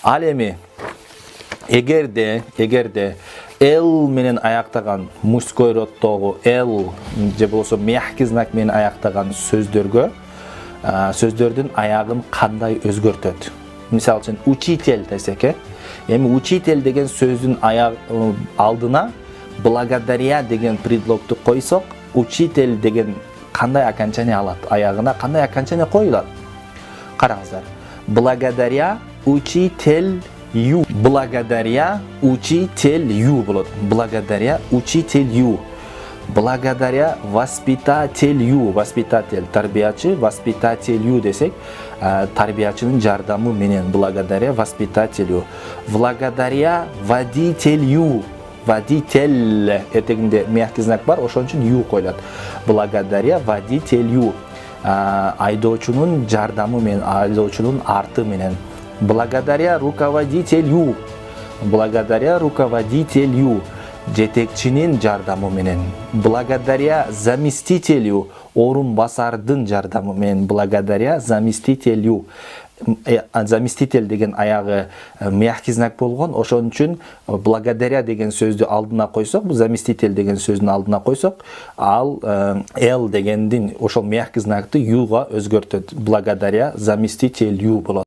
Ал эми эгерде L менен аяктаган мужской роддогу L же болсо мягкий знак менен аяктаган сөздөрдүн аягын кандай өзгөртөт? Мисалы үчүн учитель десек, эми учитель деген сөздүн алдына благодаря деген предлогду койсок, учитель деген кандай окончание алат? Аягына кандай окончание коюлат? Караңыздар. Благодаря учителю. Благодаря учителю болот. Благодаря учителю. Благодаря воспитателю. Воспитатель тарбиячы, воспитателю десек, тарбиячынын жардамы менен. Благодаря воспитателю. Благодаря водителю. Водитель этегинде мягкий знак бар, ошон үчүн ю коюлат. Благодаря водителю. Айдоочунун жардамы менен, айдоочунун арты менен. Благодаря руководителю. Благодаря руководителю. Жетекчинин жардамы менен. Благодаря заместителю. Орун басардын жардамы менен. Благодаря заместителю. Заместитель деген аягы мягкий знак болгон, ошон үчүн благодаря деген сөздү алдына койсок, бул заместитель деген сөздүн алдына койсок, ал L дегендин ошол мягкий знакты юга өзгөртөт. Благодаря заместителю болот.